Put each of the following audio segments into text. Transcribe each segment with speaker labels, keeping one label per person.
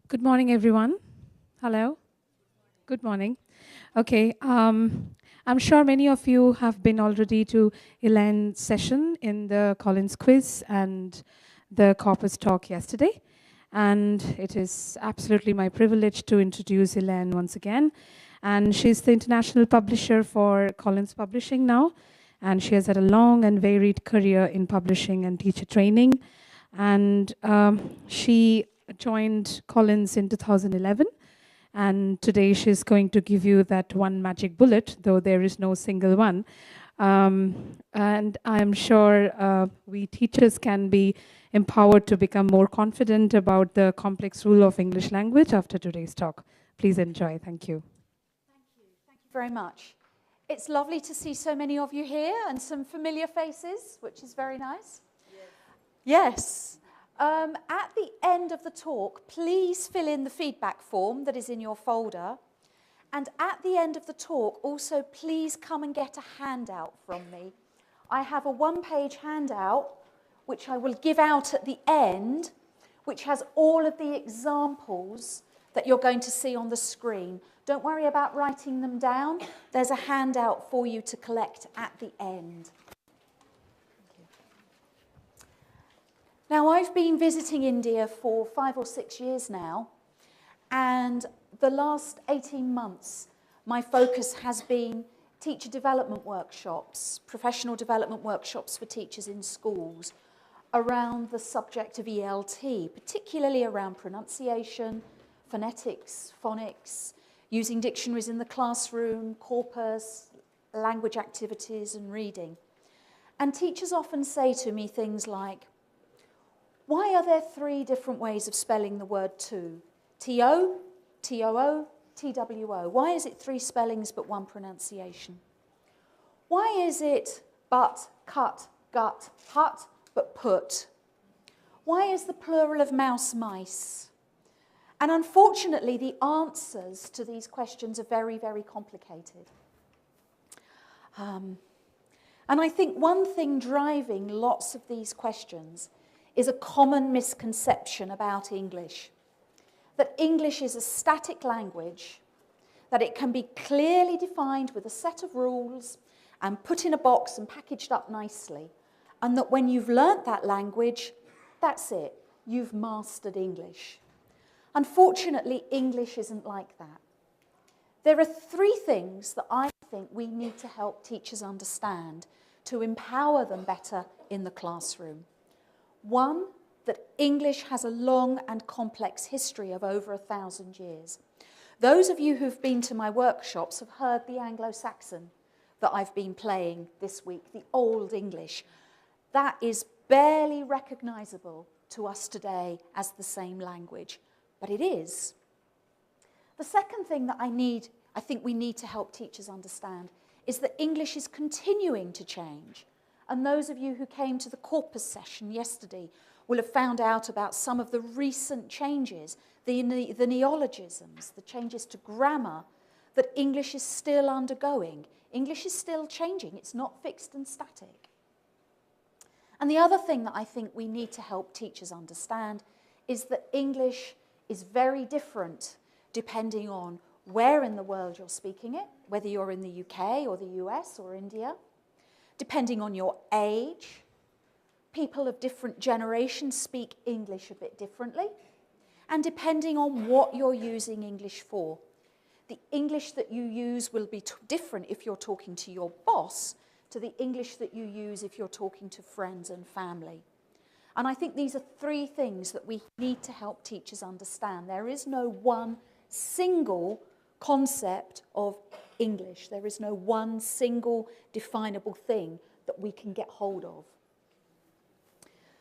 Speaker 1: Good morning, everyone. Hello. Good morning. Okay. I'm sure many of you have been already to Elaine's session in the Collins quiz and the corpus talk yesterday. And it is absolutely my privilege to introduce Elaine once again. And she's the international publisher for Collins Publishing now. And she has had a long and varied career in publishing and teacher training. And she joined Collins in 2011. And today she's going to give you that one magic bullet, though there is no single one. And I'm sure we teachers can be empowered to become more confident about the complex rule of English language after today's talk. Please enjoy. Thank you.
Speaker 2: Thank you very much. It's lovely to see so many of you here and some familiar faces, which is very nice. Yes. At the end of the talk, please fill in the feedback form that is in your folder. And at the end of the talk, also please come and get a handout from me. I have a one-page handout, which I will give out at the end, which has all of the examples that you're going to see on the screen. Don't worry about writing them down. There's a handout for you to collect at the end. Now, I've been visiting India for 5 or 6 years now, and the last 18 months, my focus has been teacher development workshops, professional development workshops for teachers in schools around the subject of ELT, particularly around pronunciation, phonetics, phonics, using dictionaries in the classroom, corpus, language activities, and reading. And teachers often say to me things like, why are there 3 different ways of spelling the word to? T-O, T-O-O, T-W-O. Why is it 3 spellings but 1 pronunciation? Why is it but, cut, gut, hut, but put? Why is the plural of mouse, mice? And unfortunately, the answers to these questions are very, very complicated. And I think one thing driving lots of these questions is a common misconception about English. That English is a static language, that it can be clearly defined with a set of rules and put in a box and packaged up nicely, and that when you've learnt that language, that's it, you've mastered English. Unfortunately, English isn't like that. There are 3 things that I think we need to help teachers understand to empower them better in the classroom. 1, that English has a long and complex history of over 1,000 years. Those of you who've been to my workshops have heard the Anglo-Saxon that I've been playing this week, the Old English. That is barely recognisable to us today as the same language, but it is. The second thing that I think we need to help teachers understand is that English is continuing to change. And those of you who came to the corpus session yesterday will have found out about some of the recent changes, the neologisms, the changes to grammar that English is still undergoing. English is still changing. It's not fixed and static. And the other thing that I think we need to help teachers understand is that English is very different depending on where in the world you're speaking it, whether you're in the UK or the US or India. Depending on your age, people of different generations speak English a bit differently, and depending on what you're using English for. The English that you use will be different if you're talking to your boss to the English that you use if you're talking to friends and family. And I think these are 3 things that we need to help teachers understand. There is no one single concept of English. There is no one single definable thing that we can get hold of.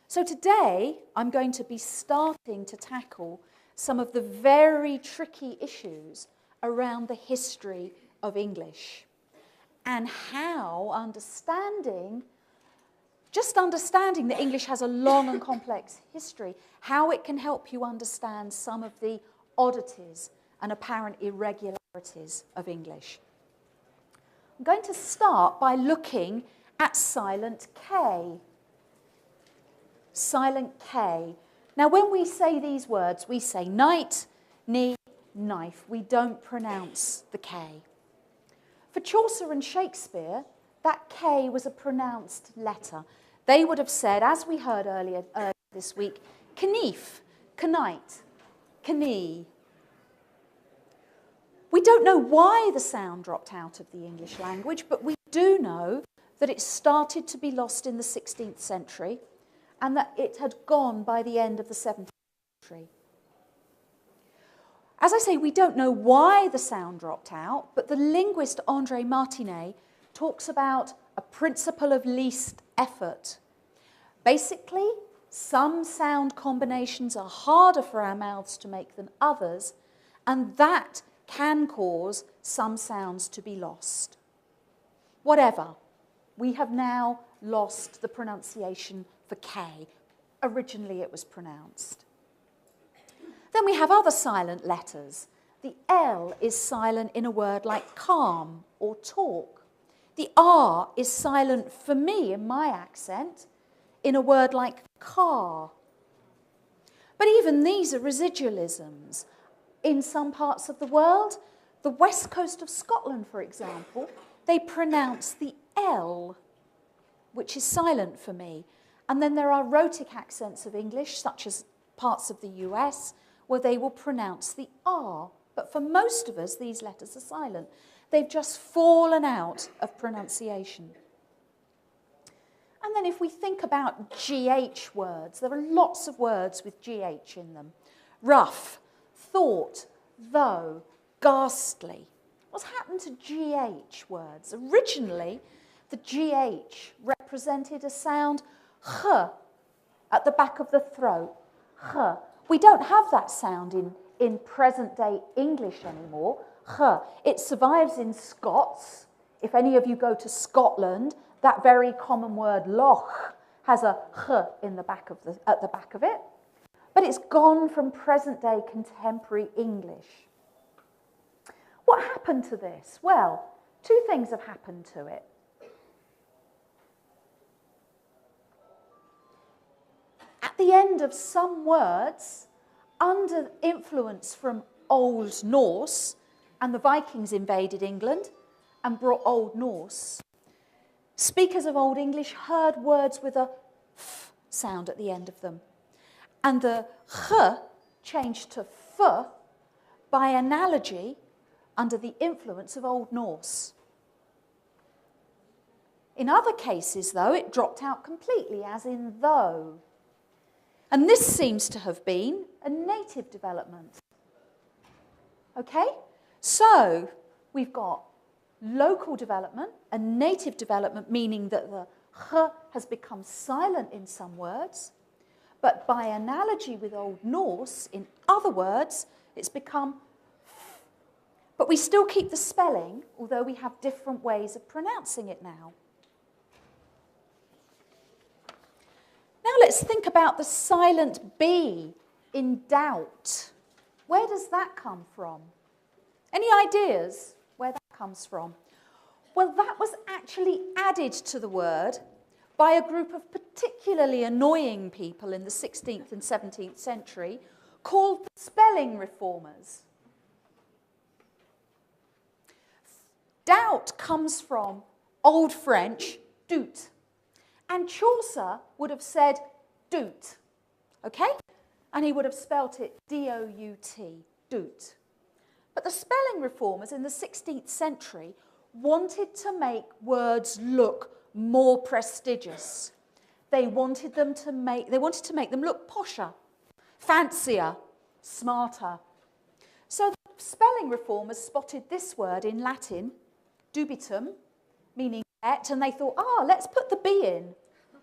Speaker 2: So today, I'm going to be starting to tackle some of the very tricky issues around the history of English and how understanding that English has a long and complex history, how it can help you understand some of the oddities and apparent irregularities of English. I'm going to start by looking at silent K. Silent K. Now, when we say these words, we say night, knee, knife. We don't pronounce the K. For Chaucer and Shakespeare, that K was a pronounced letter. They would have said, as we heard earlier this week, knife, knight, knee. We don't know why the sound dropped out of the English language, but we do know that it started to be lost in the 16th century and that it had gone by the end of the 17th century. As I say, we don't know why the sound dropped out, but the linguist André Martinet talks about a principle of least effort. Basically, some sound combinations are harder for our mouths to make than others, and that can cause some sounds to be lost. Whatever, we have now lost the pronunciation for K. Originally it was pronounced. Then we have other silent letters. The L is silent in a word like calm or talk. The R is silent for me in my accent in a word like car. But even these are residualisms. In some parts of the world, the west coast of Scotland, for example, they pronounce the L, which is silent for me. And then there are rhotic accents of English, such as parts of the US, where they will pronounce the R. But for most of us, these letters are silent. They've just fallen out of pronunciation. And then if we think about GH words, there are lots of words with GH in them. Rough, thought, though, ghastly. What's happened to GH words? Originally, the GH represented a sound h at the back of the throat. H. We don't have that sound in present-day English anymore. H. It survives in Scots. If any of you go to Scotland, that very common word loch has a h in the back of at the back of it. But it's gone from present-day contemporary English. What happened to this? Well, two things have happened to it. At the end of some words, under influence from Old Norse, and the Vikings invaded England and brought Old Norse, speakers of Old English heard words with a f sound at the end of them. And the h changed to f by analogy under the influence of Old Norse. In other cases, though, it dropped out completely, as in though. And this seems to have been a native development. Okay? So we've got local development, a native development, meaning that the h has become silent in some words, but by analogy with Old Norse, in other words, it's become f. But we still keep the spelling, although we have different ways of pronouncing it now. Now let's think about the silent B in doubt. Where does that come from? Any ideas where that comes from? Well, that was actually added to the word by a group of particularly annoying people in the 16th and 17th century called the spelling reformers. Doubt comes from Old French, doute. And Chaucer would have said doute, okay? And he would have spelt it D-O-U-T, doute. But the spelling reformers in the 16th century wanted to make words look more prestigious. They wanted to make them look posher, fancier, smarter. So the spelling reformers spotted this word in Latin, dubitum, meaning bet, and they thought, let's put the B in.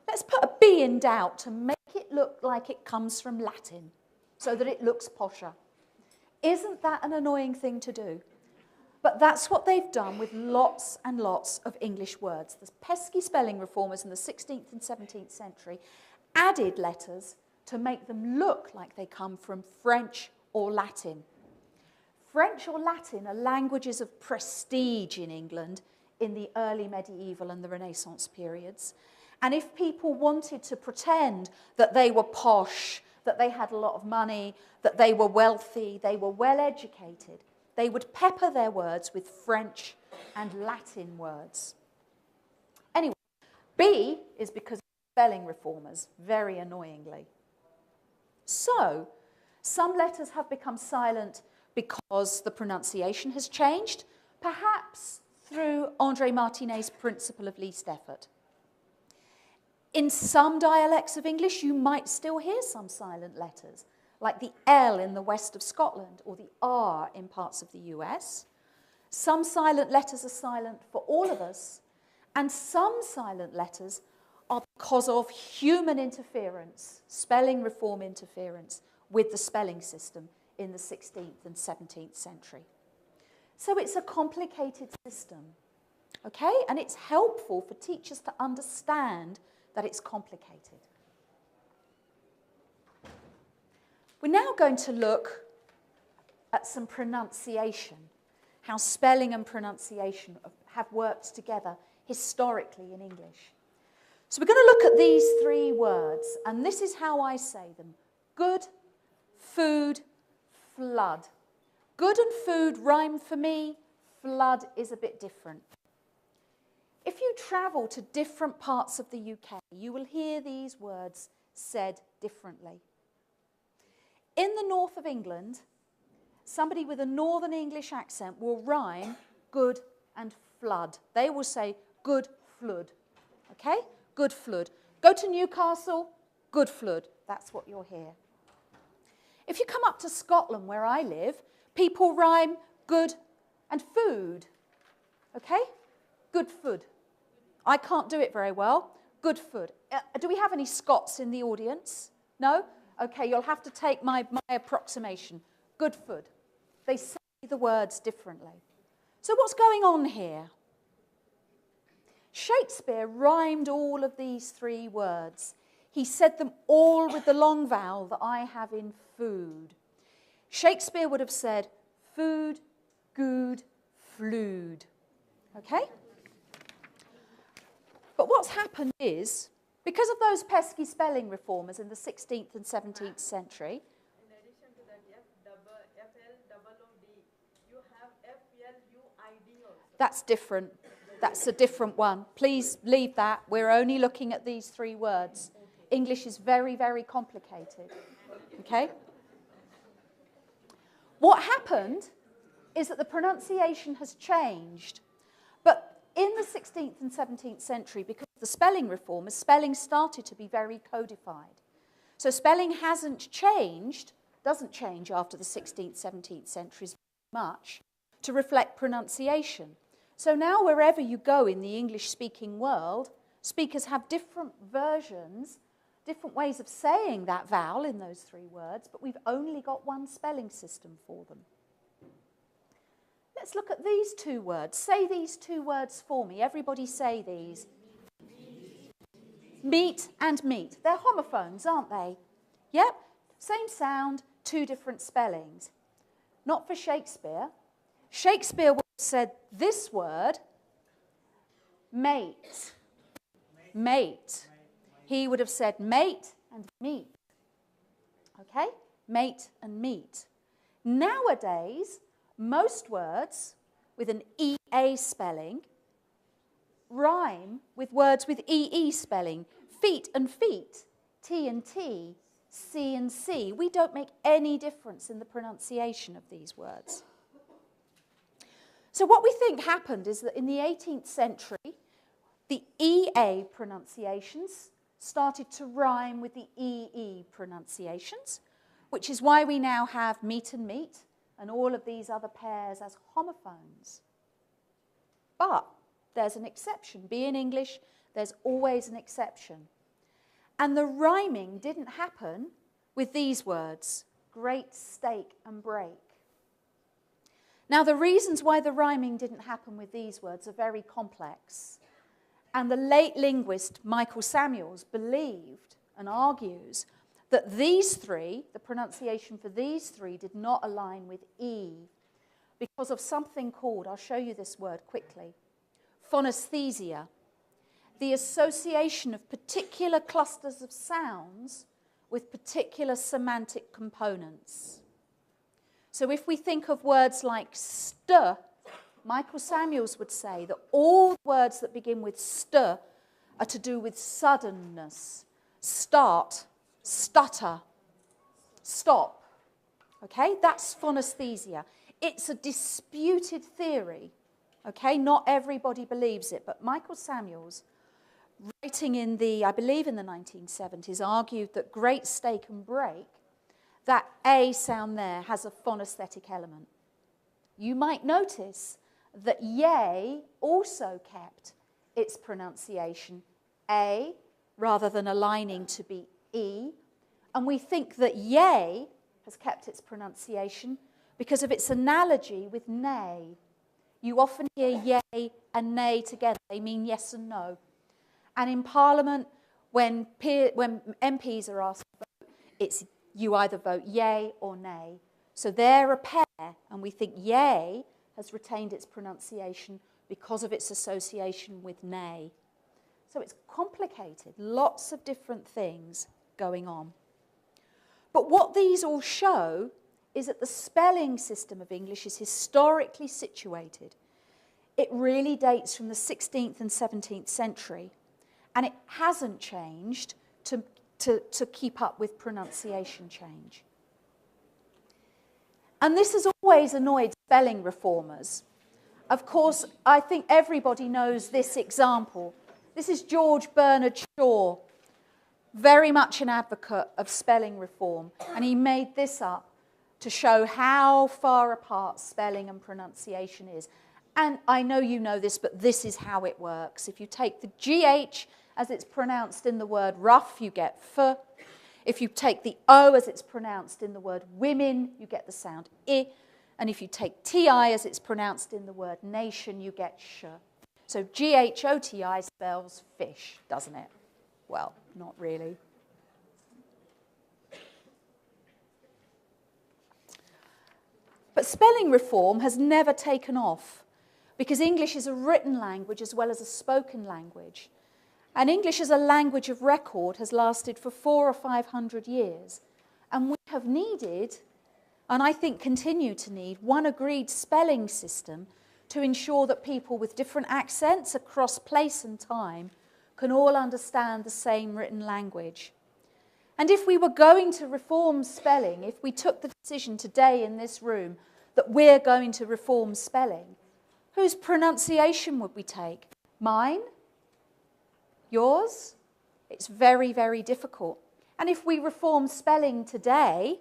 Speaker 2: Let's put a B in doubt to make it look like it comes from Latin, so that it looks posher. Isn't that an annoying thing to do? But that's what they've done with lots and lots of English words. The pesky spelling reformers in the 16th and 17th century added letters to make them look like they come from French or Latin. French or Latin are languages of prestige in England in the early medieval and the Renaissance periods. And if people wanted to pretend that they were posh that they had a lot of money, that they were wealthy, they were well educated, they would pepper their words with French and Latin words. Anyway, B is because of spelling reformers, very annoyingly. So, some letters have become silent because the pronunciation has changed, perhaps through André Martinet's principle of least effort. In some dialects of English, you might still hear some silent letters, like the L in the west of Scotland or the R in parts of the US. Some silent letters are silent for all of us, and some silent letters are because of human interference, spelling reform interference with the spelling system in the 16th and 17th century. So it's a complicated system, okay? And it's helpful for teachers to understand that it's complicated. We're now going to look at some pronunciation, how spelling and pronunciation have worked together historically in English. So we're going to look at these three words, and this is how I say them. Good, food, flood. Good and food rhyme for me. Flood is a bit different. If you travel to different parts of the UK, you will hear these words said differently. In the north of England, somebody with a northern English accent will rhyme good and flood. They will say good flood, okay? Good flood. Go to Newcastle, good flood. That's what you'll hear. If you come up to Scotland, where I live, people rhyme good and food, okay? Good food. I can't do it very well. Good food. Do we have any Scots in the audience? No? Okay, you'll have to take my approximation. Good food. They say the words differently. So what's going on here? Shakespeare rhymed all of these three words. He said them all with the long vowel that I have in food. Shakespeare would have said food, good, flood. Okay? But what's happened is, because of those pesky spelling reformers in the 16th and 17th century,
Speaker 3: in addition to that, F-L-O-O-D, you have F-L-U-I-D also.
Speaker 2: That's different. That's a different one. Please leave that. We're only looking at these three words. English is very, very complicated. Okay? What happened is that the pronunciation has changed. But in the 16th and 17th century, because of the spelling reformers, spelling started to be very codified. So spelling hasn't changed, doesn't change after the 16th, 17th centuries much, to reflect pronunciation. So now wherever you go in the English-speaking world, speakers have different versions, different ways of saying that vowel in those three words, but we've only got one spelling system for them. Let's look at these two words. Say these two words for me. Everybody say these. Meat and meat. They're homophones, aren't they? Yep. Same sound, two different spellings. Not for Shakespeare. Shakespeare would have said this word, mate. Mate. He would have said mate and meat. Okay? Mate and meat. Nowadays, most words with an EA spelling rhyme with words with EE spelling. Feet and feet, T and T, C and C. We don't make any difference in the pronunciation of these words. So what we think happened is that in the 18th century, the EA pronunciations started to rhyme with the EE pronunciations, which is why we now have meat and meat and all of these other pairs as homophones. But there's an exception. Be in English, there's always an exception. And the rhyming didn't happen with these words, great stake and break. Now, the reasons why the rhyming didn't happen with these words are very complex. And the late linguist Michael Samuels believed and argues that these three, the pronunciation for these three, did not align with E because of something called, I'll show you this word quickly, phonesthesia, the association of particular clusters of sounds with particular semantic components. So if we think of words like st, Michael Samuels would say that all words that begin with st are to do with suddenness, start, stutter, stop. Okay, that's phonesthesia. It's a disputed theory. Okay, not everybody believes it, but Michael Samuels, writing in I believe in the 1970s, argued that great stake and break, that A sound there has a phonesthetic element. You might notice that yay also kept its pronunciation A rather than aligning to be E. And we think that yay has kept its pronunciation because of its analogy with nay. You often hear yay and nay together. They mean yes and no. And in Parliament, when MPs are asked to vote, it's you either vote yay or nay. So they're a pair, and we think yay has retained its pronunciation because of its association with nay. So it's complicated, lots of different things going on. But what these all show is that the spelling system of English is historically situated. It really dates from the 16th and 17th century, and it hasn't changed to keep up with pronunciation change. And this has always annoyed spelling reformers. Of course, I think everybody knows this example. This is George Bernard Shaw, very much an advocate of spelling reform, and he made this up to show how far apart spelling and pronunciation is. And I know you know this, but this is how it works. If you take the GH as it's pronounced in the word rough, you get f. If you take the O as it's pronounced in the word women, you get the sound I. And if you take TI as it's pronounced in the word nation, you get sh. So GHOTI spells fish, doesn't it? Well, not really. But spelling reform has never taken off because English is a written language as well as a spoken language. And English as a language of record has lasted for 400 or 500 years. And we have needed, and I think continue to need, one agreed spelling system to ensure that people with different accents across place and time can all understand the same written language. And if we were going to reform spelling, if we took the decision today in this room that we're going to reform spelling, whose pronunciation would we take? Mine? Yours? It's very, very difficult. And if we reform spelling today,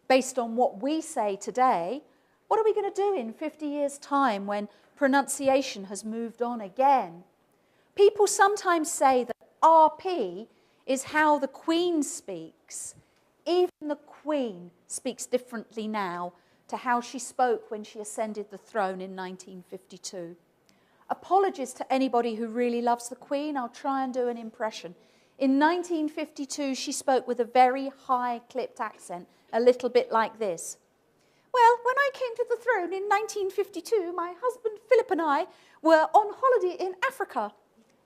Speaker 2: based on what we say today, what are we going to do in 50 years' time when pronunciation has moved on again? People sometimes say that RP is how the Queen speaks. Even the Queen speaks differently now to how she spoke when she ascended the throne in 1952. Apologies to anybody who really loves the Queen. I'll try and do an impression. In 1952, she spoke with a very high clipped accent, a little bit like this. Well, when I came to the throne in 1952, my husband Philip and I were on holiday in Africa.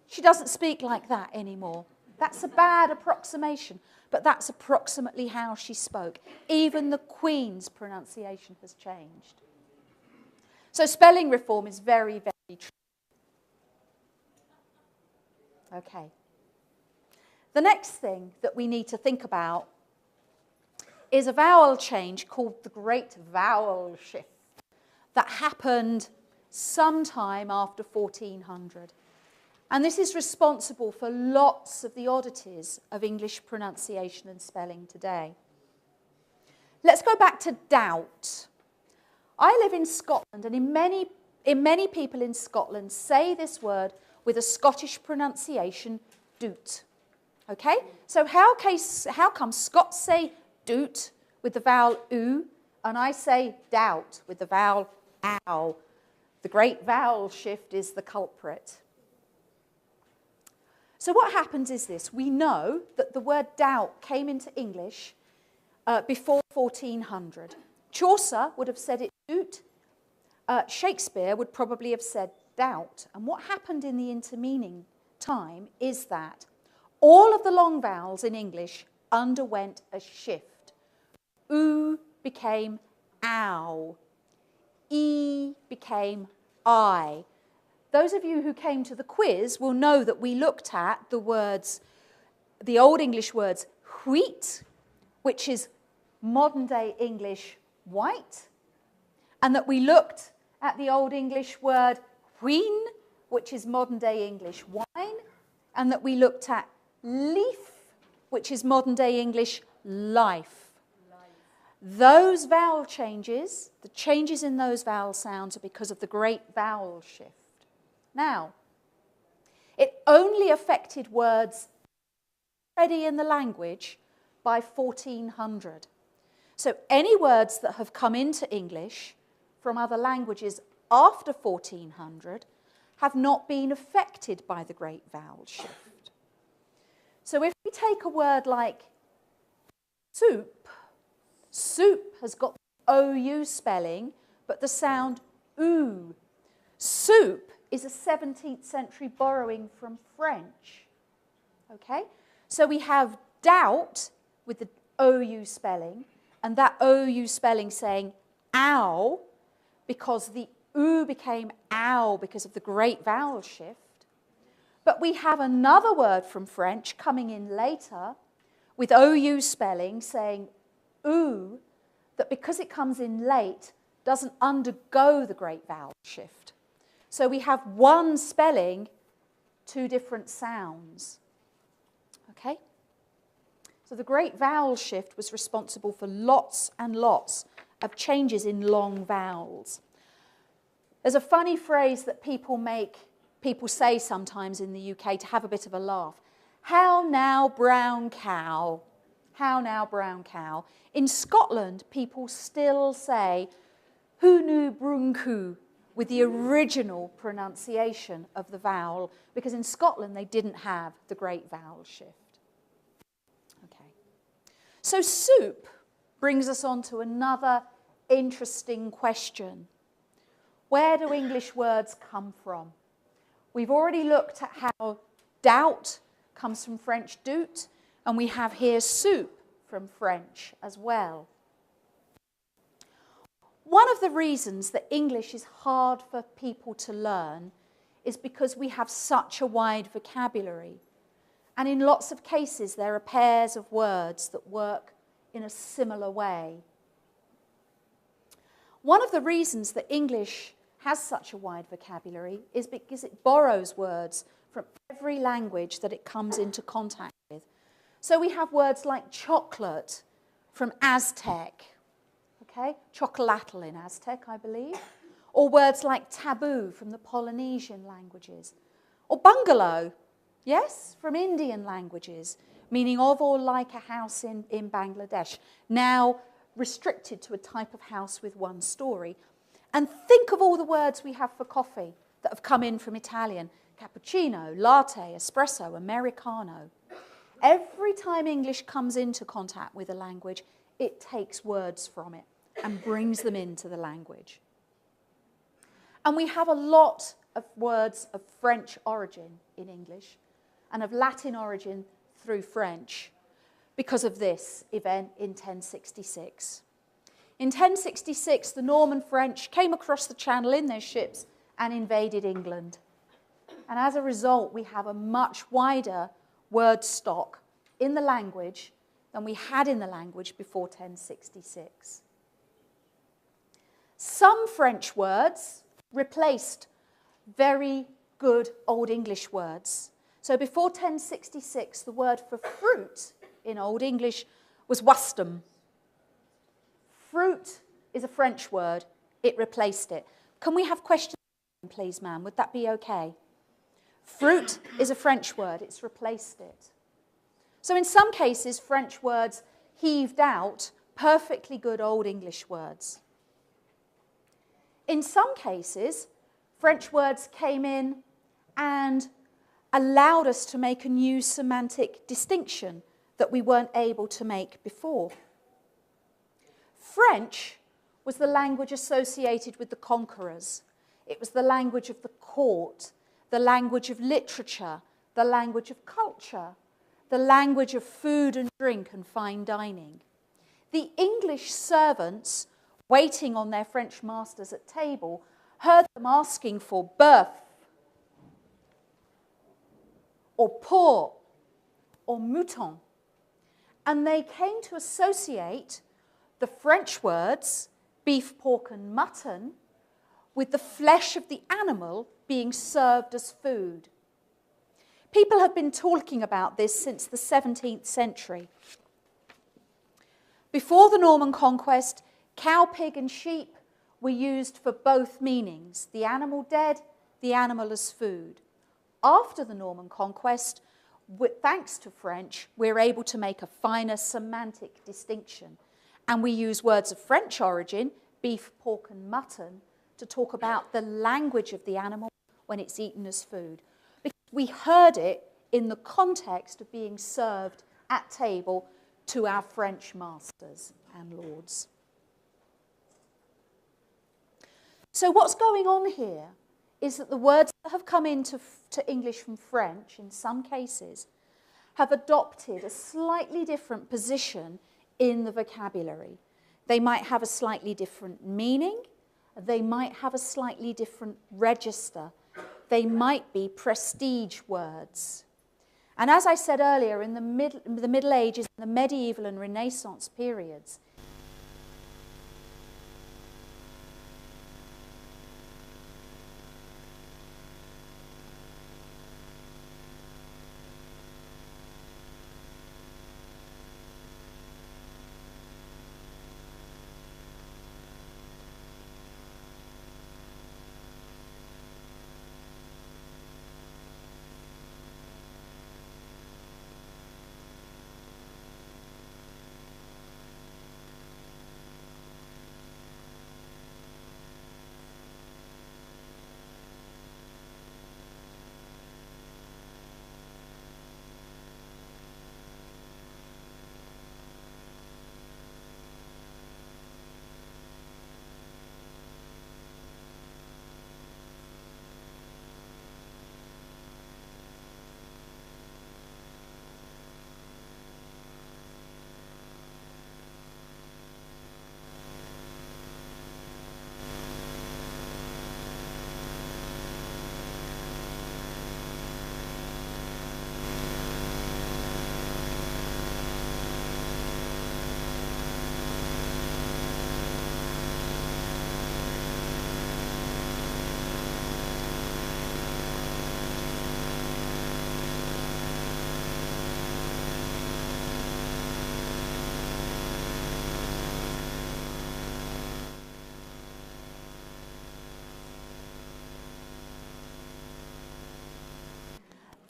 Speaker 2: She doesn't speak like that anymore. That's a bad approximation, but that's approximately how she spoke. Even the Queen's pronunciation has changed. So spelling reform is very, very true. Okay. The next thing that we need to think about is a vowel change called the Great Vowel Shift that happened sometime after 1400. And this is responsible for lots of the oddities of English pronunciation and spelling today. Let's go back to doubt. I live in Scotland, and many people in Scotland say this word with a Scottish pronunciation, doot. Okay? So how come Scots say doot with the vowel oo, and I say doubt with the vowel ow? The great vowel shift is the culprit. So what happens is this. We know that the word doubt came into English before 1400. Chaucer would have said it doot. Shakespeare would probably have said doubt. And what happened in the intervening time is that all of the long vowels in English underwent a shift. Oo became ow. E became I. Those of you who came to the quiz will know that we looked at the words, the Old English words wheat, which is modern day English white, and that we looked at the Old English word whin, which is modern day English wine, and that we looked at leaf, which is modern day English life. Those vowel changes, the changes in those vowel sounds, are because of the great vowel shift. Now, it only affected words already in the language by 1400. So any words that have come into English from other languages after 1400 have not been affected by the great vowel shift. So if we take a word like soup, soup has got OU spelling, but the sound oo. Soup is a 17th century borrowing from French. Okay? So we have doubt with the OU spelling, and that OU spelling saying ow, because the oo became ow because of the great vowel shift. But we have another word from French coming in later with OU spelling saying oo, that because it comes in late doesn't undergo the great vowel shift. So we have one spelling, two different sounds. Okay? So the great vowel shift was responsible for lots and lots of changes in long vowels. There's a funny phrase that people say sometimes in the UK to have a bit of a laugh. How now, brown cow? How now, brown cow? In Scotland, people still say who knew brunku with the original pronunciation of the vowel, because in Scotland they didn't have the great vowel shift. Okay. So soup brings us on to another interesting question. Where do English words come from? We've already looked at how doubt comes from French doute, and we have here soup from French as well. One of the reasons that English is hard for people to learn is because we have such a wide vocabulary. And in lots of cases, there are pairs of words that work in a similar way. One of the reasons that English has such a wide vocabulary is because it borrows words from every language that it comes into contact with. So we have words like chocolate from Aztec, okay? Chocolatl in Aztec, I believe. Or words like taboo from the Polynesian languages. Or bungalow, yes, from Indian languages, meaning of or like a house in Bangladesh, now restricted to a type of house with one story. And think of all the words we have for coffee that have come in from Italian. Cappuccino, latte, espresso, americano. Every time English comes into contact with a language, it takes words from it and brings them into the language. And we have a lot of words of French origin in English and of Latin origin through French because of this event in 1066. In 1066, the Norman French came across the Channel in their ships and invaded England. And as a result, we have a much wider word stock in the language than we had in the language before 1066. Some French words replaced very good Old English words. So before 1066, the word for fruit in Old English was wastum. Fruit is a French word. It replaced it. Can we have questions, please, ma'am? Would that be okay? Fruit is a French word. It's replaced it. So in some cases, French words heaved out perfectly good Old English words. In some cases, French words came in and allowed us to make a new semantic distinction that we weren't able to make before. French was the language associated with the conquerors. It was the language of the court, the language of literature, the language of culture, the language of food and drink and fine dining. The English servants waiting on their French masters at table heard them asking for bœuf, or porc, or mouton. And they came to associate the French words beef, pork, and mutton with the flesh of the animal being served as food. People have been talking about this since the 17th century. Before the Norman conquest, cow, pig, and sheep were used for both meanings, the animal dead, the animal as food. After the Norman conquest, thanks to French, we're able to make a finer semantic distinction. And we use words of French origin, beef, pork, and mutton, to talk about the language of the animal when it's eaten as food. Because we heard it in the context of being served at table to our French masters and lords. So what's going on here is that the words that have come into English from French, in some cases, have adopted a slightly different position in the vocabulary. They might have a slightly different meaning. They might have a slightly different register. They might be prestige words. And as I said earlier, in the Middle Ages, the medieval and Renaissance periods,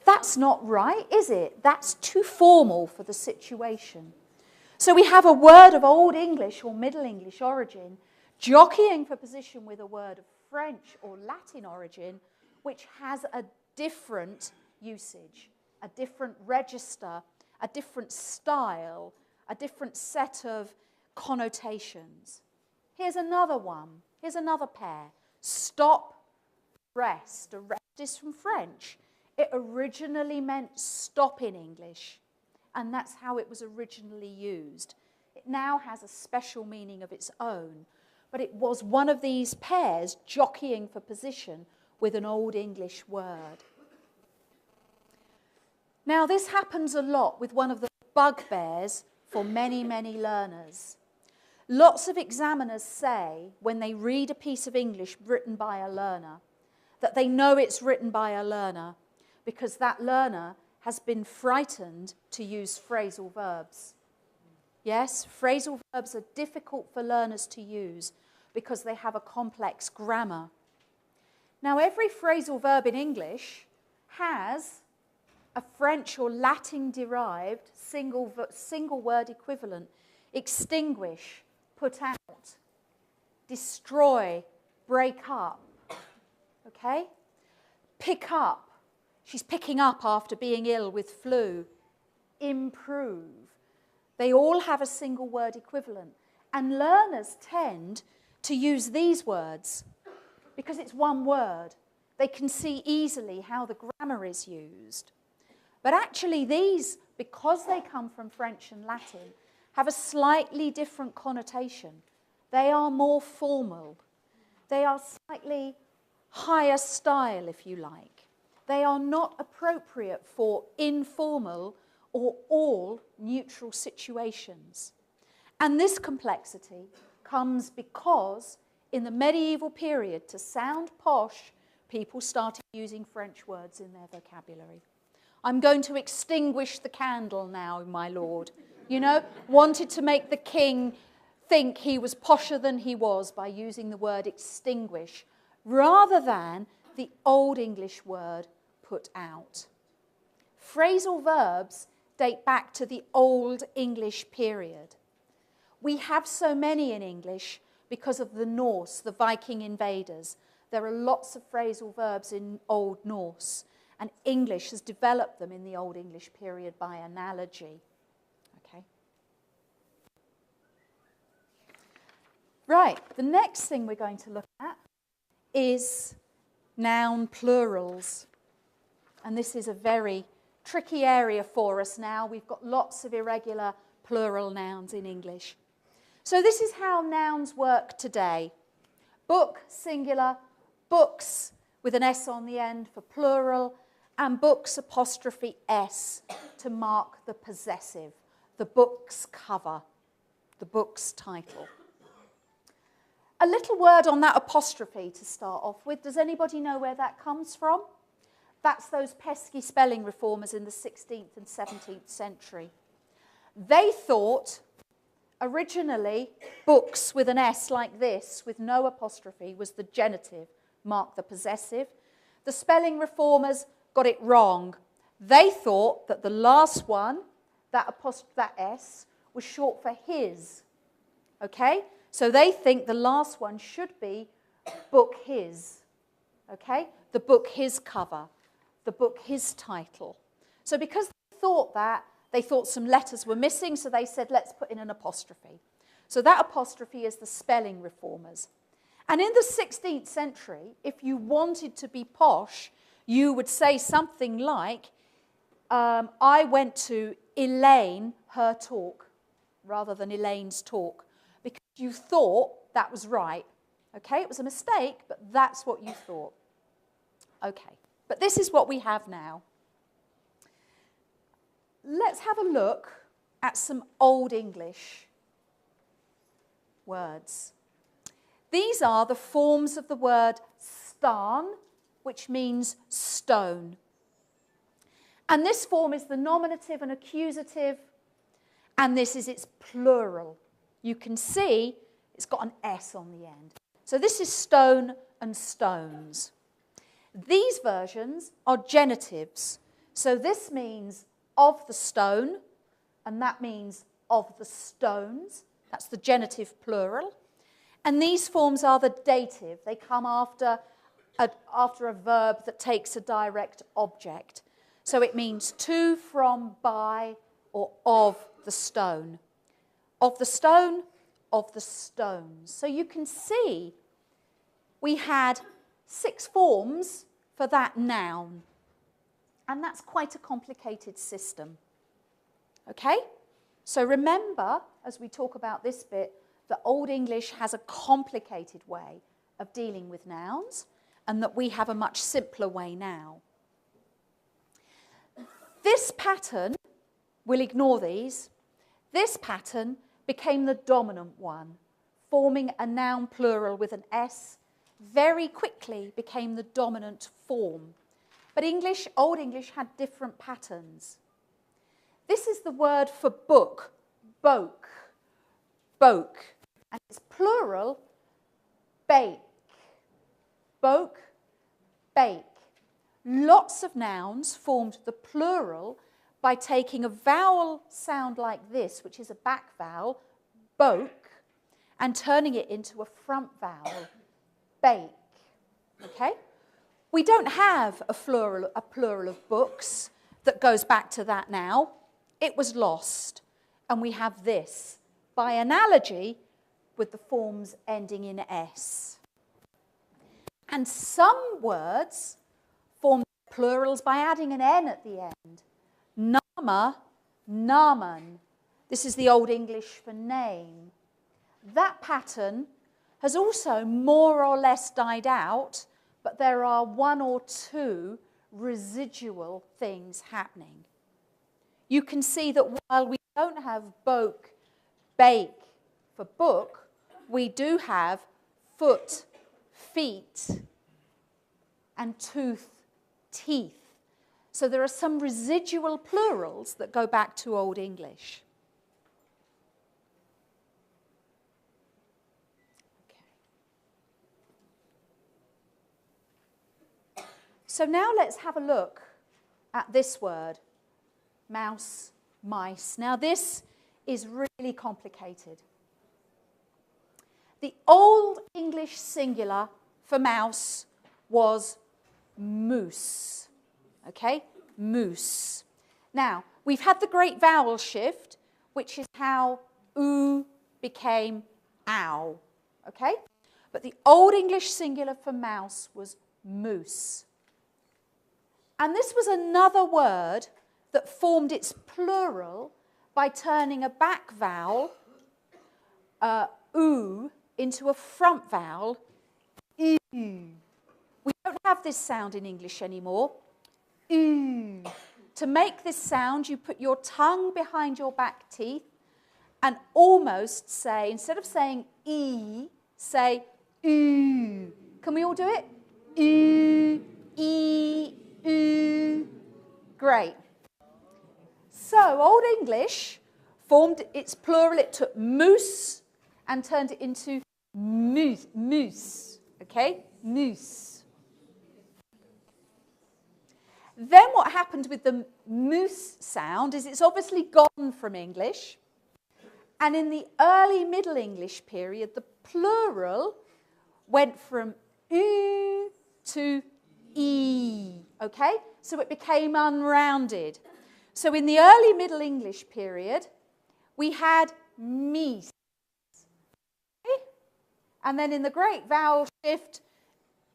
Speaker 2: that's not right, is it? That's too formal for the situation. So we have a word of Old English or Middle English origin jockeying for position with a word of French or Latin origin, which has a different usage, a different register, a different style, a different set of connotations. Here's another one. Here's another pair. Stop, rest. Rest is from French. It originally meant stop in English, and that's how it was originally used. It now has a special meaning of its own, but it was one of these pairs jockeying for position with an Old English word. Now, this happens a lot with one of the bugbears for many, many learners. Lots of examiners say, when they read a piece of English written by a learner, that they know it's written by a learner because that learner has been frightened to use phrasal verbs. Yes, phrasal verbs are difficult for learners to use because they have a complex grammar. Now, every phrasal verb in English has a French or Latin-derived single word equivalent. Extinguish, put out, destroy, break up. Okay? Pick up. She's picking up after being ill with flu. Improve. They all have a single word equivalent. And learners tend to use these words because it's one word. They can see easily how the grammar is used. But actually these because they come from French and Latin, have a slightly different connotation. They are more formal. They are slightly higher style, if you like. They are not appropriate for informal or all neutral situations. And this complexity comes because in the medieval period, to sound posh, people started using French words in their vocabulary. I'm going to extinguish the candle now, my lord. You know, wanted to make the king think he was posher than he was by using the word extinguish, rather than the Old English word put out. Phrasal verbs date back to the Old English period. We have so many in English because of the Norse, the Viking invaders. There are lots of phrasal verbs in Old Norse, and English has developed them in the Old English period by analogy. Okay. Right, the next thing we're going to look at is noun plurals. And this is a very tricky area for us now. We've got lots of irregular plural nouns in English. So this is how nouns work today. Book, singular, books with an S on the end for plural, and books apostrophe S to mark the possessive, the book's cover, the book's title. A little word on that apostrophe to start off with. Does anybody know where that comes from? That's those pesky spelling reformers in the 16th and 17th century. They thought originally books with an S like this, with no apostrophe, was the genitive, mark the possessive. The spelling reformers got it wrong. They thought that the last one, that S, was short for his. Okay? So they think the last one should be book his. Okay? The book his cover. The book his title. So because they thought that, they thought some letters were missing, so they said, let's put in an apostrophe. So that apostrophe is the spelling reformers. And in the 16th century, if you wanted to be posh, you would say something like, I went to Elaine, her talk, rather than Elaine's talk, because you thought that was right. Okay, it was a mistake, but that's what you thought. Okay, but this is what we have now. Let's have a look at some Old English words. These are the forms of the word starn, which means stone. And this form is the nominative and accusative, and this is its plural. You can see it's got an S on the end. So this is stone and stones. These versions are genitives. So this means of the stone, and that means of the stones. That's the genitive plural. And these forms are the dative. They come after a verb that takes a direct object. So it means to, from, by, or of the stone. Of the stone, of the stones. So you can see we had 6 forms for that noun. And that's quite a complicated system. Okay? So remember, as we talk about this bit, that Old English has a complicated way of dealing with nouns, and that we have a much simpler way now. This pattern, we'll ignore these, this pattern became the dominant one, forming a noun plural with an S, very quickly became the dominant form. But Old English had different patterns. This is the word for book, boke, boke, and it's plural, bake, boke, bake. Lots of nouns formed the plural by taking a vowel sound like this, which is a back vowel, boke, and turning it into a front vowel, bake. Okay? We don't have a plural of books that goes back to that now. It was lost. And we have this, by analogy, with the forms ending in S. And some words form plurals by adding an N at the end. Nama Namen. This is the Old English for name. That pattern has also more or less died out, but there are one or two residual things happening. You can see that while we don't have boke, bake for book, we do have foot, feet, and tooth, teeth. So there are some residual plurals that go back to Old English. Okay. So now let's have a look at this word, mouse, mice. Now this is really complicated. The Old English singular for mouse was moose. Okay, moose. Now, we've had the great vowel shift, which is how oo became ow. Okay? But the Old English singular for mouse was moose. And this was another word that formed its plural by turning a back vowel, oo, into a front vowel, oo. We don't have this sound in English anymore. Oo. To make this sound, you put your tongue behind your back teeth and almost say, instead of saying e, say oo. Can we all do it? Oo, e, oo. Great. So Old English formed its plural. It took moose and turned it into moose. Okay? Moose. Then what happened with the moose sound is it's obviously gone from English. And in the early Middle English period, the plural went from oo to e. Okay? So it became unrounded. So in the early Middle English period, we had meese. Okay? And then in the great vowel shift,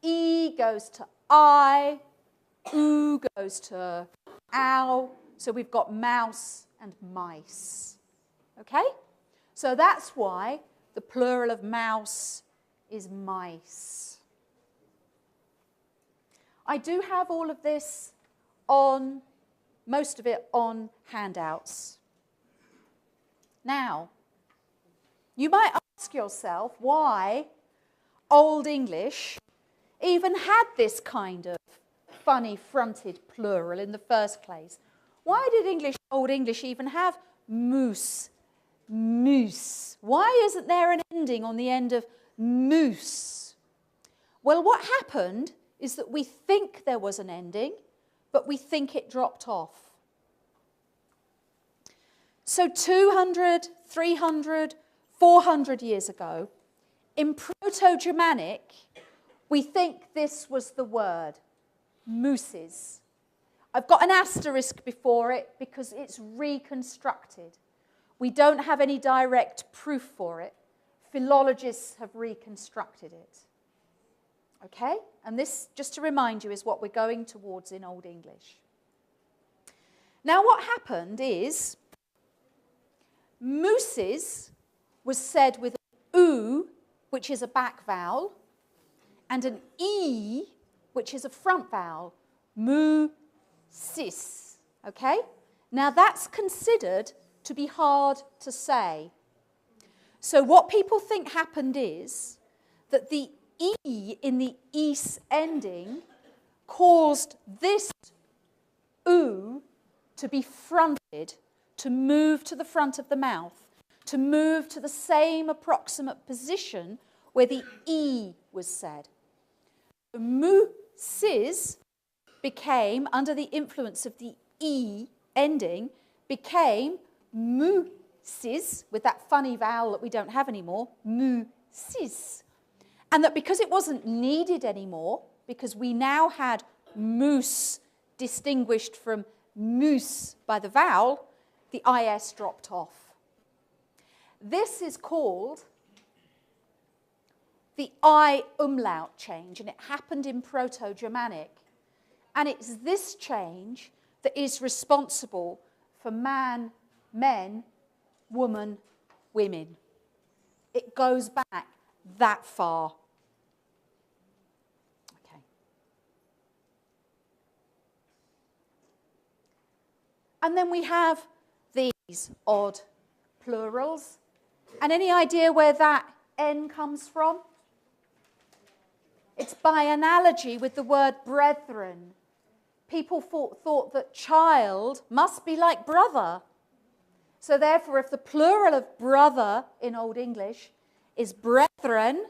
Speaker 2: e goes to I, oo goes to ow, so we've got mouse and mice. Okay? So that's why the plural of mouse is mice. I do have all of this on, most of it on handouts. Now, you might ask yourself why Old English even had this kind of funny fronted plural in the first place. Why did Old English even have moose, moose? Why isn't there an ending on the end of moose? Well, what happened is that we think there was an ending, but we think it dropped off. So 200, 300, 400 years ago, in Proto-Germanic, we think this was the word, mooses. I've got an asterisk before it because it's reconstructed. We don't have any direct proof for it. Philologists have reconstructed it. Okay? And this, just to remind you, is what we're going towards in Old English. Now what happened is mooses was said with an oo, which is a back vowel, and an e, which is a front vowel, moo-sis, okay? Now that's considered to be hard to say. So what people think happened is that the e in the is ending caused this oo to be fronted, to move to the front of the mouth, to move to the same approximate position where the e was said. The moo-sis became, under the influence of the e ending, became moo-sis, with that funny vowel that we don't have anymore, moo-sis. And that because it wasn't needed anymore, because we now had moose distinguished from moose by the vowel, the is dropped off. This is called the I umlaut change, and it happened in Proto-Germanic. And it's this change that is responsible for man, men, woman, women. It goes back that far. Okay. And then we have these odd plurals. And any idea where that N comes from? It's by analogy with the word brethren. People thought that child must be like brother. So therefore, if the plural of brother in Old English is brethren,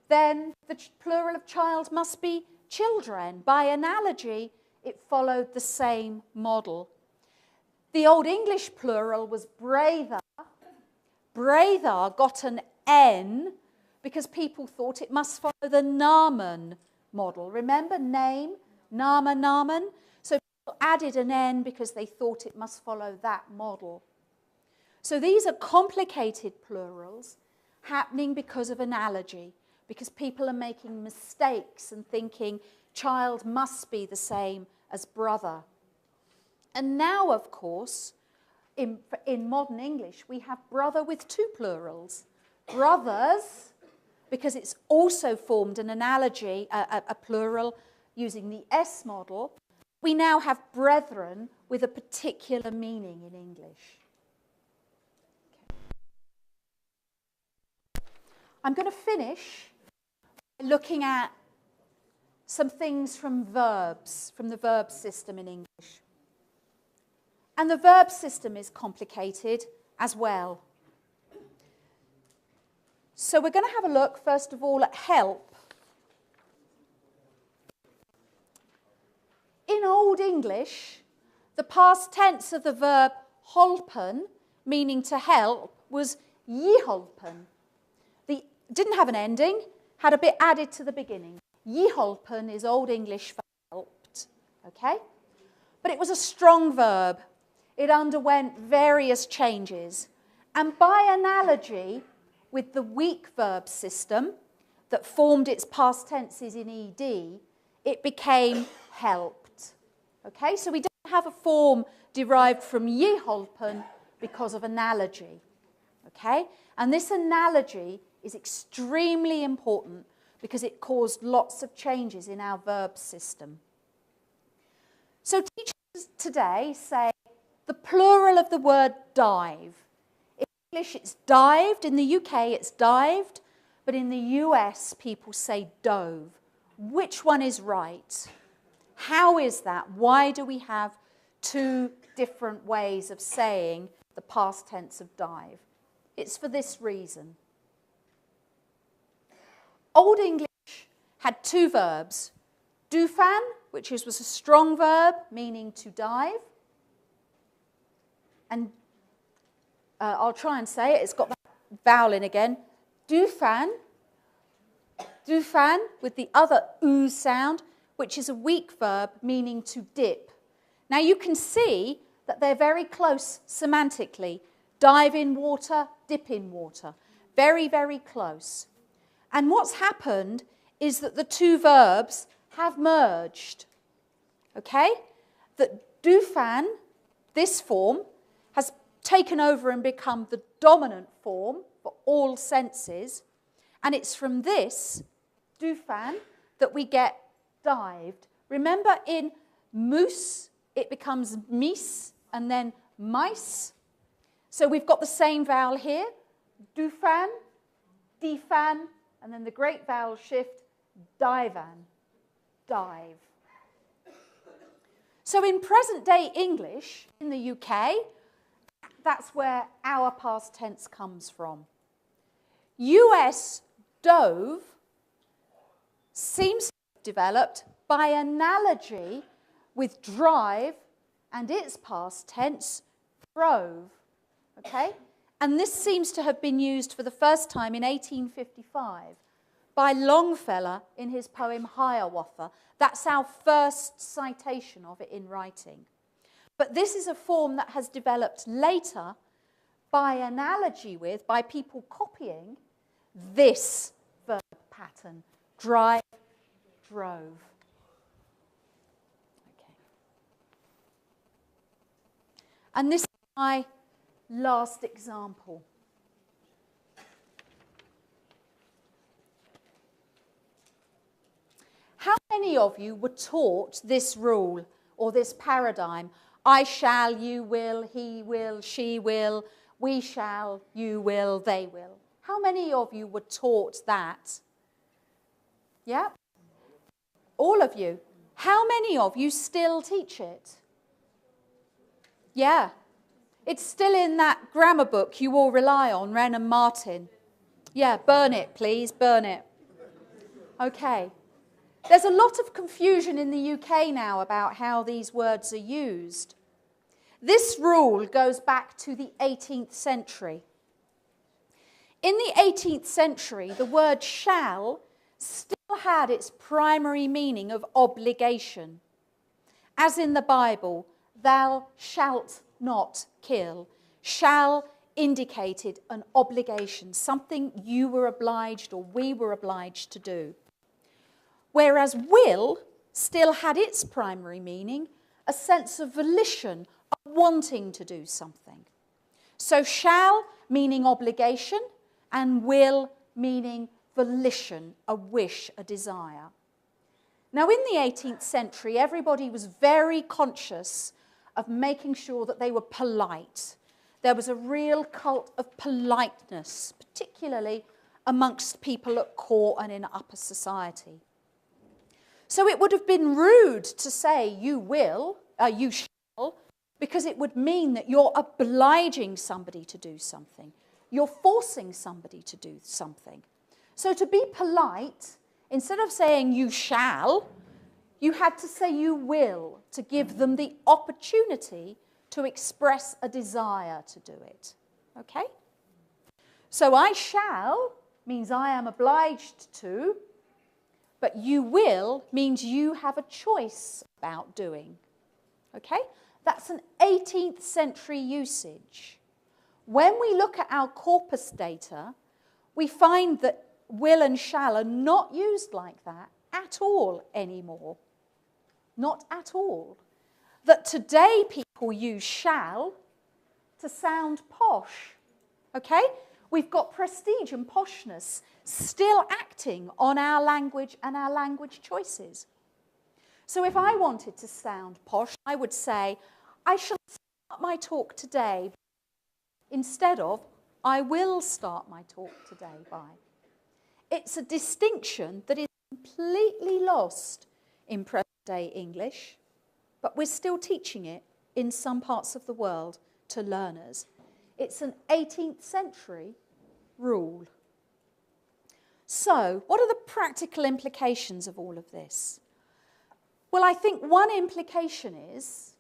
Speaker 2: then the plural of child must be children. By analogy, it followed the same model. The Old English plural was brather. Brather got an N because people thought it must follow the Namen model. Remember name, Nama, Namen? So people added an N because they thought it must follow that model. So these are complicated plurals happening because of analogy, because people are making mistakes and thinking child must be the same as brother. And now, of course, in modern English, we have brother with two plurals. Brothers, because it's also formed an analogy, a plural using the S model. We now have brethren with a particular meaning in English. Okay. I'm going to finish by looking at some things from verbs, from the verb system in English. And the verb system is complicated as well. So we're going to have a look, first of all, at help. In Old English, the past tense of the verb holpen, meaning to help, was yeholpen. Didn't have an ending, had a bit added to the beginning. Yeholpen is Old English for helped, okay? But it was a strong verb. It underwent various changes. And by analogy with the weak verb system that formed its past tenses in ED, it became helped. Okay, so we don't have a form derived from yeholpen because of analogy. Okay, and this analogy is extremely important because it caused lots of changes in our verb system. So teachers today say the plural of the word dive. In English, it's dived. In the UK, it's dived. But in the US, people say dove. Which one is right? How is that? Why do we have two different ways of saying the past tense of dive? It's for this reason. Old English had two verbs. Doufan, which was a strong verb, meaning to dive. And I'll try and say it. It's got that vowel in again. Doufan. Doufan with the other oo sound, which is a weak verb meaning to dip. Now you can see that they're very close semantically. Dive in water, dip in water. Very, very close. And what's happened is that the two verbs have merged. Okay? That doufan, this form, has taken over and become the dominant form for all senses. And it's from this, doufan, that we get dived. Remember in moose, it becomes mis and then mice. So we've got the same vowel here, doufan, difan, and then the great vowel shift, divan, dive. So in present day English, in the UK, that's where our past tense comes from. US dove seems to have developed by analogy with drive and its past tense, drove. Okay? And this seems to have been used for the first time in 1855 by Longfellow in his poem Hiawatha. That's our first citation of it in writing. But this is a form that has developed later by analogy with, by people copying this verb pattern, drive, drove. Okay. And this is my last example. How many of you were taught this rule or this paradigm? I shall, you will, he will, she will, we shall, you will, they will. How many of you were taught that? Yeah? All of you. How many of you still teach it? Yeah. It's still in that grammar book you all rely on, Wren and Martin. Yeah, burn it, please, burn it. Okay. There's a lot of confusion in the UK now about how these words are used. This rule goes back to the 18th century. In the 18th century, the word shall still had its primary meaning of obligation. As in the Bible, thou shalt not kill. Shall indicated an obligation, something you were obliged or we were obliged to do. Whereas will still had its primary meaning, a sense of volition, of wanting to do something. So shall meaning obligation and will meaning volition, a wish, a desire. Now in the 18th century, everybody was very conscious of making sure that they were polite. There was a real cult of politeness, particularly amongst people at court and in upper society. So it would have been rude to say you shall, because it would mean that you're obliging somebody to do something. You're forcing somebody to do something. So to be polite, instead of saying you shall, you had to say you will, to give them the opportunity to express a desire to do it. Okay? So I shall means I am obliged to, but you will means you have a choice about doing. Okay? That's an 18th century usage. When we look at our corpus data, we find that will and shall are not used like that at all anymore. Not at all. That today people use shall to sound posh. Okay? We've got prestige and poshness still acting on our language and our language choices. So if I wanted to sound posh, I would say, I shall start my talk today instead of, I will start my talk today by. It's a distinction that is completely lost in present-day English, but we're still teaching it in some parts of the world to learners. It's an 18th century rule. So, what are the practical implications of all of this? Well, I think one implication is,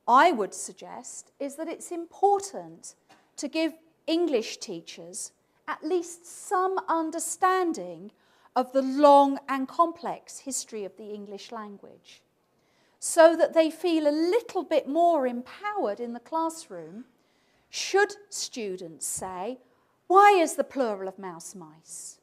Speaker 2: I would suggest, is that it's important to give English teachers at least some understanding of the long and complex history of the English language, so that they feel a little bit more empowered in the classroom should students say, why is the plural of mouse mice?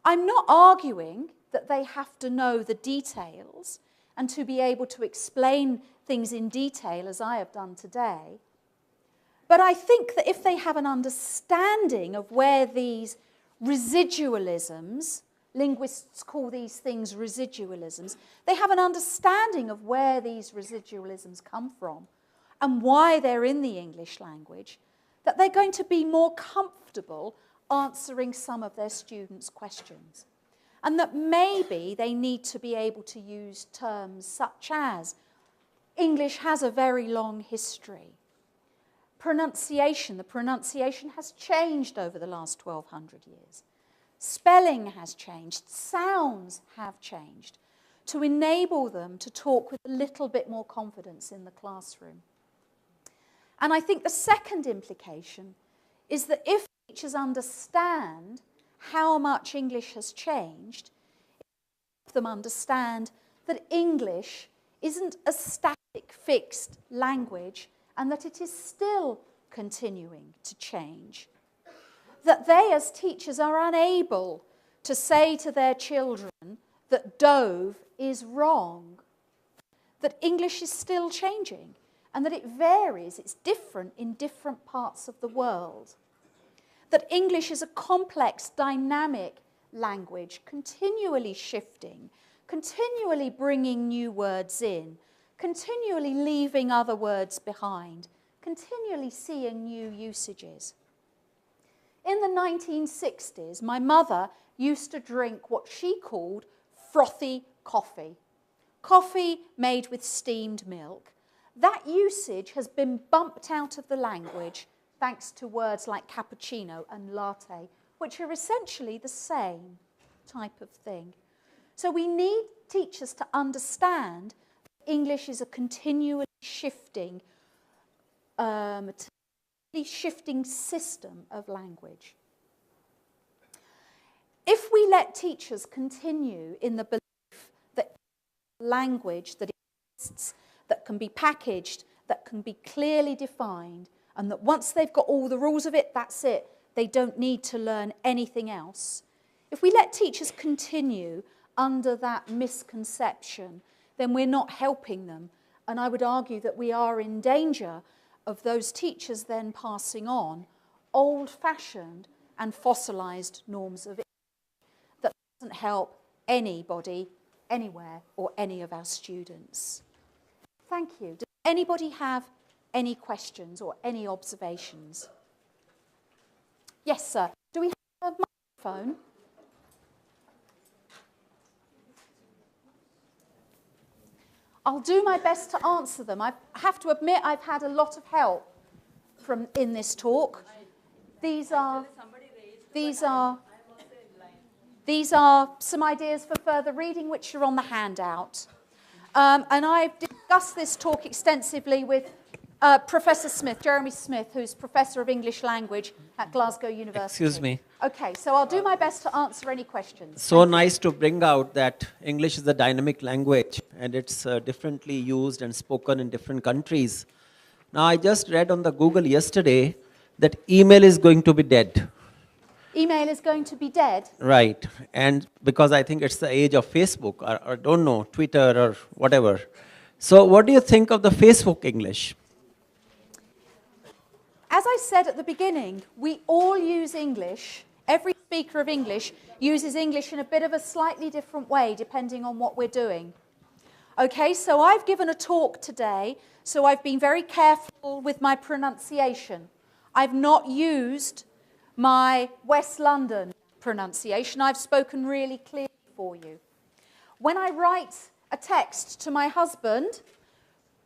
Speaker 2: I'm not arguing that they have to know the details and to be able to explain things in detail as I have done today. But I think that if they have an understanding of where these residualisms, linguists call these things residualisms, they have an understanding of where these residualisms come from and why they're in the English language, that they're going to be more comfortable answering some of their students' questions. And that maybe they need to be able to use terms such as English has a very long history. The pronunciation has changed over the last 1,200 years. Spelling has changed, sounds have changed, to enable them to talk with a little bit more confidence in the classroom. And I think the second implication is that if teachers understand how much English has changed, it helps them understand that English isn't a static, fixed language and that it is still continuing to change. That they, as teachers, are unable to say to their children that Douve is wrong. That English is still changing and that it varies, it's different in different parts of the world. That English is a complex, dynamic language, continually shifting, continually bringing new words in, continually leaving other words behind, continually seeing new usages. In the 1960s, my mother used to drink what she called frothy coffee. Coffee made with steamed milk. That usage has been bumped out of the language thanks to words like cappuccino and latte, which are essentially the same type of thing. So we need teachers to understand that English is a continually shifting system of language. If we let teachers continue in the belief that language that exists, that can be packaged, that can be clearly defined, and that once they've got all the rules of it, that's it, they don't need to learn anything else. If we let teachers continue under that misconception, then we're not helping them. And I would argue that we are in danger of those teachers then passing on old-fashioned and fossilised norms of English that doesn't help anybody, anywhere, or any of our students. Thank you. Does anybody have any questions or any observations? Yes, sir. Do we have a microphone? I'll do my best to answer them. I have to admit I've had a lot of help in this talk. These are some ideas for further reading which are on the handout. And I've discussed this talk extensively with Professor Smith, Jeremy Smith, who's Professor of English Language at Glasgow University.
Speaker 4: Excuse me.
Speaker 2: Okay, so I'll do my best to answer any questions.
Speaker 4: So nice to bring out that English is a dynamic language and it's differently used and spoken in different countries. Now, I just read on the Google yesterday that email is going to be dead.
Speaker 2: Email is going to be dead?
Speaker 4: Right. And because I think it's the age of Facebook or don't know, Twitter or whatever. So what do you think of the Facebook English?
Speaker 2: As I said at the beginning, we all use English. Every speaker of English uses English in a bit of a slightly different way depending on what we're doing. Okay, so I've given a talk today, so I've been very careful with my pronunciation. I've not used my West London pronunciation. I've spoken really clearly for you. When I write a text to my husband,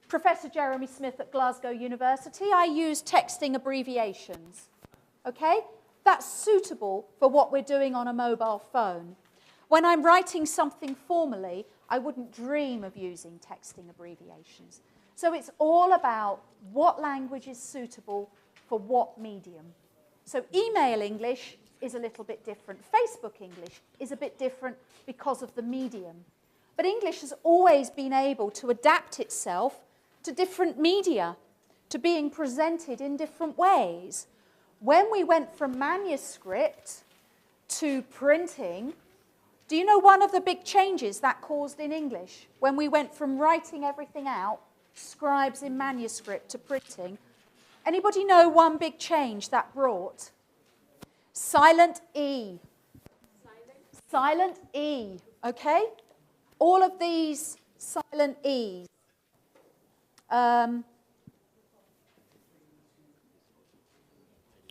Speaker 2: Professor Jeremy Smith at Glasgow University, I use texting abbreviations. Okay? That's suitable for what we're doing on a mobile phone. When I'm writing something formally, I wouldn't dream of using texting abbreviations. So it's all about what language is suitable for what medium. So email English is a little bit different. Facebook English is a bit different because of the medium. But English has always been able to adapt itself to different media, to being presented in different ways. When we went from manuscript to printing, do you know one of the big changes that caused in English? When we went from writing everything out, scribes in manuscript, to printing, anybody know one big change that brought? Silent E. Silent E, okay? All of these silent E's.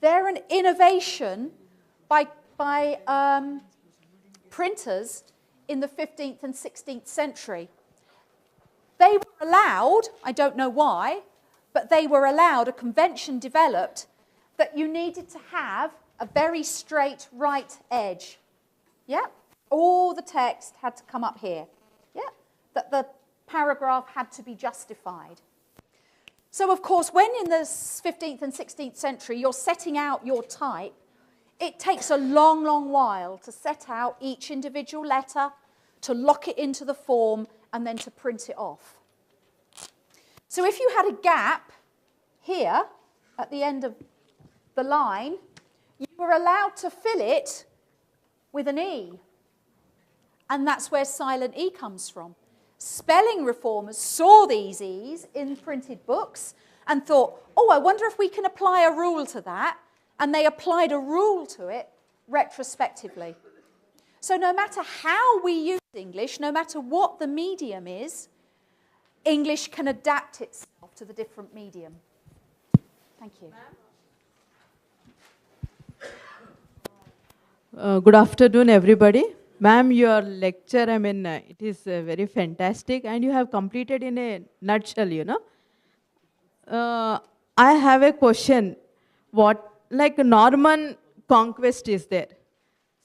Speaker 2: They're an innovation by printers in the 15th and 16th century. They were allowed, I don't know why, but they were allowed, a convention developed, that you needed to have a very straight right edge. Yeah? All the text had to come up here. Yeah? That the paragraph had to be justified. So, of course, when in the 15th and 16th century you're setting out your type, it takes a long, long while to set out each individual letter, to lock it into the form, and then to print it off. So if you had a gap here at the end of the line, you were allowed to fill it with an E. And that's where silent E comes from. Spelling reformers saw these E's in printed books and thought, oh, I wonder if we can apply a rule to that. And they applied a rule to it retrospectively. So no matter how we use English, no matter what the medium is, English can adapt itself to the different medium. Thank you.
Speaker 3: Good afternoon, everybody. Ma'am, your lecture, it is very fantastic, and you have completed in a nutshell, you know. I have a question. What, like Norman conquest is there?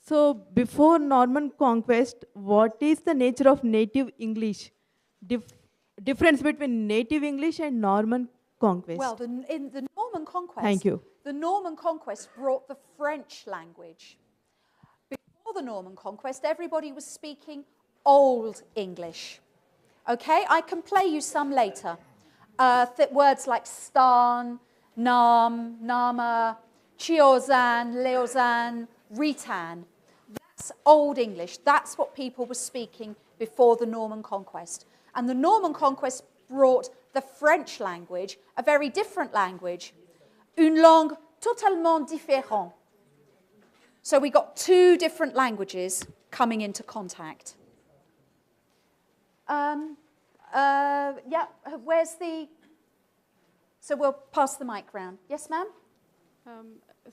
Speaker 3: So before Norman conquest, what is the nature of native English? Difference between native English and Norman conquest?
Speaker 2: Well, in the Norman conquest,
Speaker 3: Thank you.
Speaker 2: The Norman conquest brought the French language. Before the Norman conquest, everybody was speaking Old English. Okay, I can play you some later. Words like stan, nam, nama, chiozan, leozan, ritan. That's Old English. That's what people were speaking before the Norman conquest. And the Norman conquest brought the French language, a very different language, une langue totalement différente. So we got two different languages coming into contact. Yeah, where's the... So we'll pass the mic round. Yes, ma'am?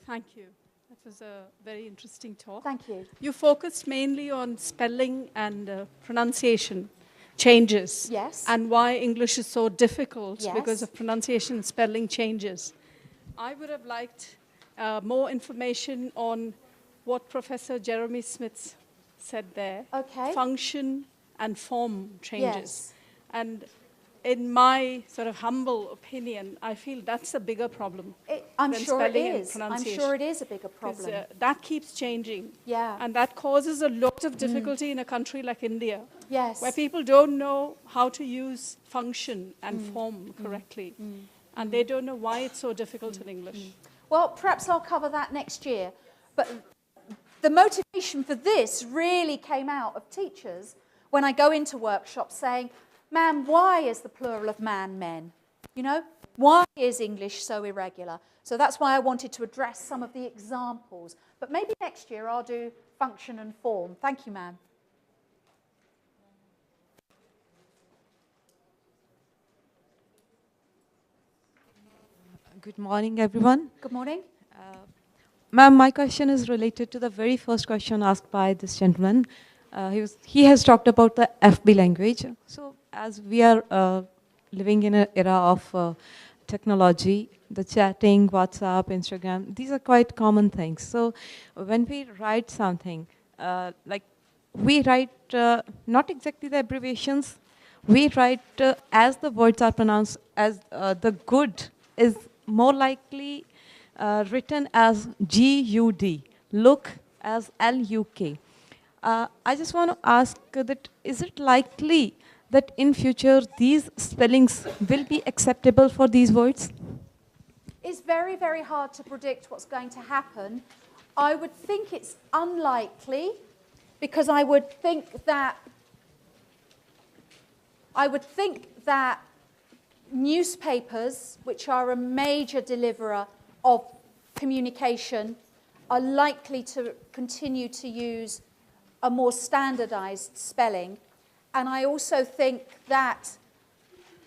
Speaker 5: Thank you. That was a very interesting talk.
Speaker 2: Thank you.
Speaker 5: You focused mainly on spelling and pronunciation changes.
Speaker 2: Yes.
Speaker 5: And why English is so difficult
Speaker 2: Yes.
Speaker 5: because of pronunciation and spelling changes. I would have liked more information on what Professor Jeremy Smith said there.
Speaker 2: Okay.
Speaker 5: Function and form changes.
Speaker 2: Yes.
Speaker 5: And in my sort of humble opinion, I feel that's a bigger problem.
Speaker 2: I'm
Speaker 5: than
Speaker 2: sure it
Speaker 5: spelling and
Speaker 2: is. I'm
Speaker 5: pronunciation.
Speaker 2: sure it is a bigger
Speaker 5: 'Cause,
Speaker 2: problem.
Speaker 5: that keeps changing.
Speaker 2: Yeah.
Speaker 5: And that causes a lot of difficulty in a country like India,
Speaker 2: Yes.
Speaker 5: where people don't know how to use function and form correctly. And they don't know why it's so difficult in English.
Speaker 2: Well, perhaps I'll cover that next year. But the motivation for this really came out of teachers when I go into workshops saying, ma'am, why is the plural of man, men? You know, why is English so irregular? So that's why I wanted to address some of the examples. But maybe next year I'll do function and form. Thank you, ma'am.
Speaker 6: Good morning, everyone.
Speaker 2: Good morning.
Speaker 6: Ma'am, my question is related to the very first question asked by this gentleman. He has talked about the FB language. So as we are living in an era of technology, the chatting, WhatsApp, Instagram, these are quite common things. So when we write something, like we write not exactly the abbreviations, we write as the words are pronounced, as the good is more likely written as G-U-D, look as L-U-K. I just want to ask that, is it likely that in future these spellings will be acceptable for these words?
Speaker 2: It's very, very hard to predict what's going to happen. I would think it's unlikely because I would think that newspapers, which are a major deliverer of communication, are likely to continue to use a more standardized spelling. And I also think that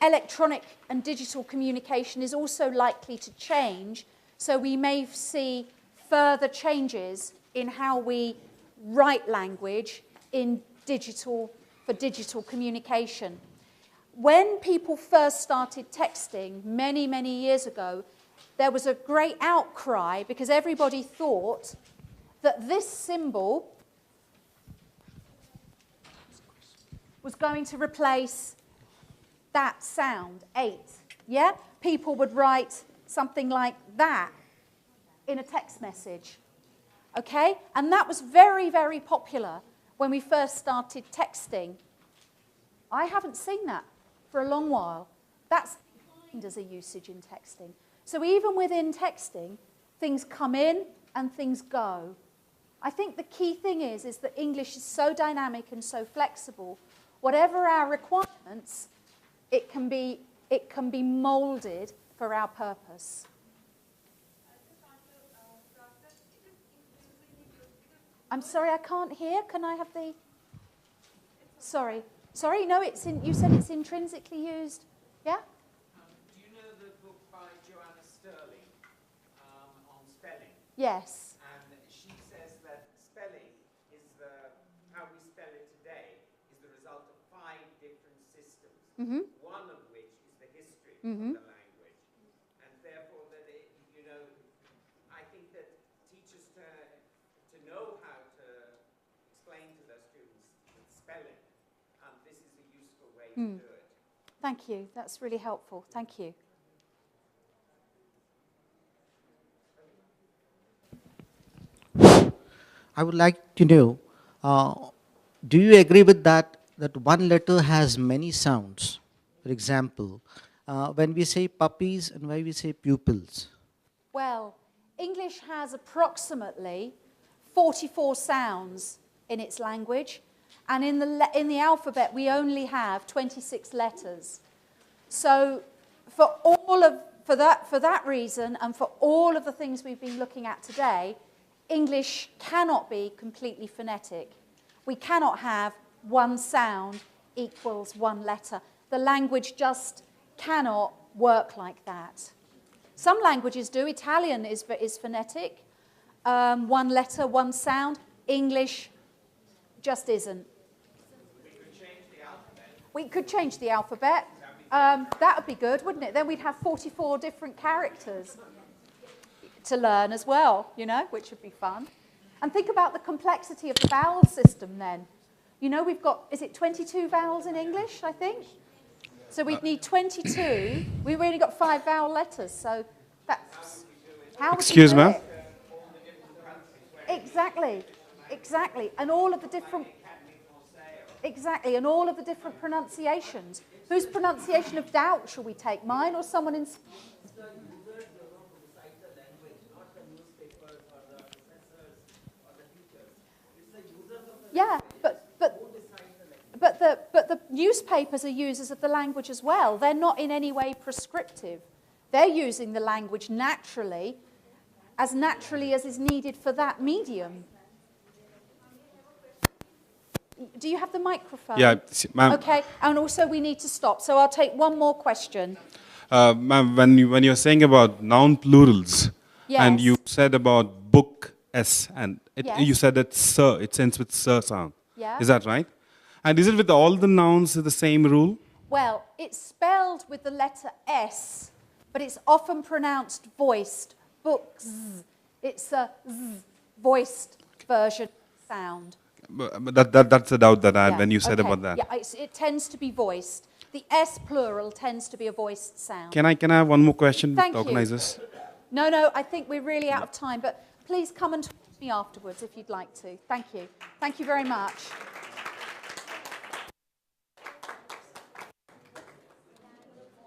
Speaker 2: electronic and digital communication is also likely to change, so we may see further changes in how we write language in for digital communication. When people first started texting many, many years ago, there was a great outcry because everybody thought that this symbol was going to replace that sound, 8. Yeah? People would write something like that in a text message. Okay? And that was very, very popular when we first started texting. I haven't seen that for a long while. That's defined as a usage in texting. So even within texting, things come in and things go. I think the key thing is that English is so dynamic and so flexible. whatever our requirements, it can be moulded for our purpose. I'm sorry, I can't hear. Can I have the... Sorry. Sorry, no, it's in, you said it's intrinsically used. Yeah?
Speaker 4: Do you know the book by Joanna Sterling on spelling?
Speaker 2: Yes.
Speaker 4: And she says that spelling is how we spell it today is the result of 5 different systems, one of which is the history of the language. And therefore, that I think that teachers to know how to explain to their students spelling, this is a useful way to do it.
Speaker 2: Thank you. That's really helpful. Thank you.
Speaker 7: I would like to know, do you agree with that one letter has many sounds? For example, when we say puppies and when we say pupils.
Speaker 2: Well, English has approximately 44 sounds in its language, and in the alphabet we only have 26 letters. So for that reason, and for all of the things we've been looking at today, English cannot be completely phonetic. We cannot have one sound equals one letter. The language just cannot work like that. Some languages do. Italian is phonetic. One letter, one sound. English just isn't. We could change the alphabet. That would be good, wouldn't it? Then we'd have 44 different characters to learn as well, which would be fun. And think about the complexity of the vowel system then. We've got, is it 22 vowels in English, I think? So we'd need 22. We've only got 5 vowel letters, so that's... How
Speaker 8: Excuse me?
Speaker 2: Exactly, exactly. And all of the different... Exactly, and all of the different pronunciations. Whose pronunciation of doubt shall we take? Mine or someone in... Yeah, but the newspapers are users of the language as well. They're not in any way prescriptive. They're using the language naturally as is needed for that medium. Do you have the microphone?
Speaker 8: Yeah, ma'am.
Speaker 2: Okay, and also we need to stop. So I'll take one more question.
Speaker 8: Ma'am, when you're saying about noun plurals,
Speaker 2: Yes.
Speaker 8: and you said about book S, and
Speaker 2: Yes.
Speaker 8: you said that sir, it ends with sir sound.
Speaker 2: Yeah.
Speaker 8: Is that right? And is it with all the nouns the same rule?
Speaker 2: Well, it's spelled with the letter S, but it's often pronounced voiced. Books. It's a z, voiced version sound.
Speaker 8: But that's a doubt that I had when you said about that.
Speaker 2: Yeah, it tends to be voiced. The S plural tends to be a voiced sound.
Speaker 8: Can I have one more question
Speaker 2: Thank
Speaker 8: with
Speaker 2: you.
Speaker 8: organizers?
Speaker 2: No, I think we're really out of time, but please come and talk to me afterwards if you'd like to. Thank you. Thank you very much.